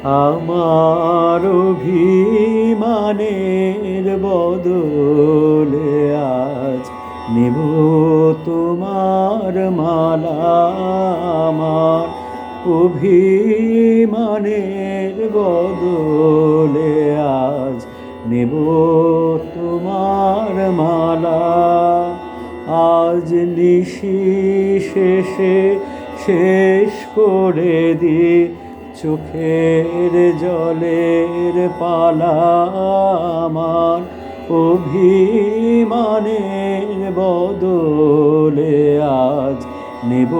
আমার অভিমানের বদলে আজ নেব তোমার মালা। আমার অভিমানের বদলে আজ নেব তোমার মালা। আজ নিশি শেষে শেষ করে দি চোখের জলের পালা। আমার অভিমানের বদলে আজ নেব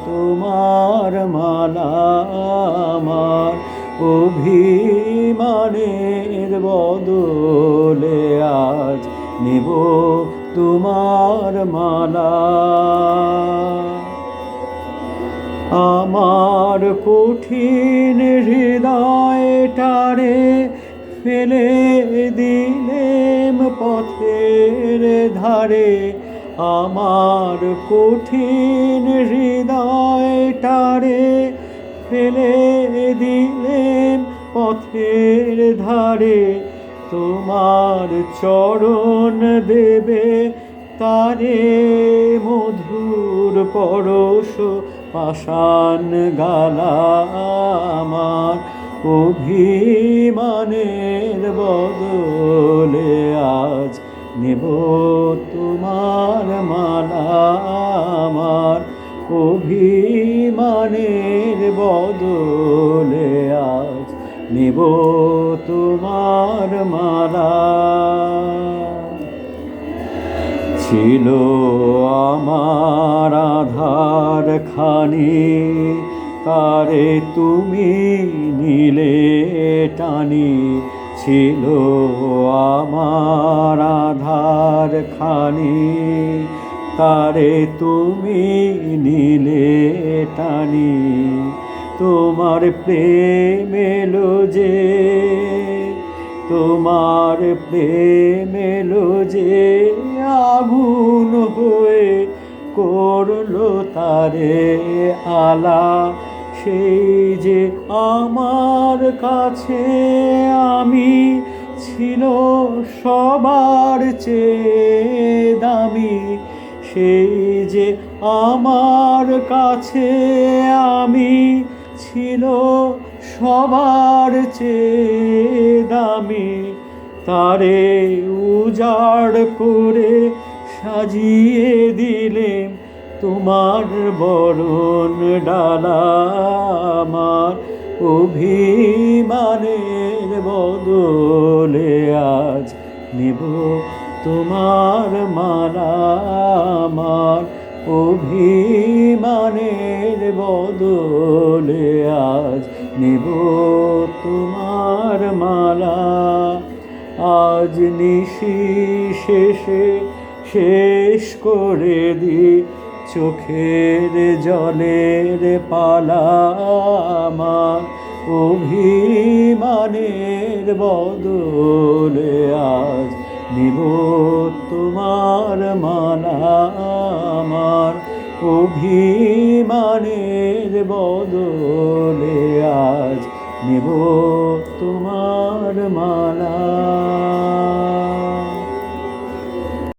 তোমার মালা। আমার অভিমানের বদলে আজ নেব তোমার মালা। আমার কঠিন হৃদয়টারে ফেলে দিলেম পথের ধারে। আমার কঠিন হৃদয়টারে ফেলে দিলেম পথের ধারে। তোমার চরণ দেবে তারে মধুর পরশ পাষাণ গালা। আমার অভিমানের বদলে আজ নেব তোমার মালা। আমার অভিমানের বদলে আজ নেব তোমার মালা। ছিল আমার আধার খানি তারে তুমি নিলে টানি। ছিল আমার আধার খানি তারে তুমি নিলে টানি। তোমার প্রেম এলো যে, তোমার প্রেম এলো যে আগুন হয়ে করলো তারে আলা। সেই যে আমার কাছে আমি ছিল সবার চেয়ে দামি। সেই যে আমার কাছে আমি ছিল সবার চেয়ে দামি। তারে উজাড় করে সাজিয়ে দিলেম তোমার বরণ ডালা। আমার অভিমানের বদলে আজ নেব তোমার মালা। আমার অভিমানের বদলে আজ নেব তোমার মালা। আজ নিশি শেষে শেষ করে দি চোখের জলের পালা। আমার অভিমানের বদলে আজ নেব তোমার মালা। আমার অভিমানের বদলে আজ নেব তোমার মালা।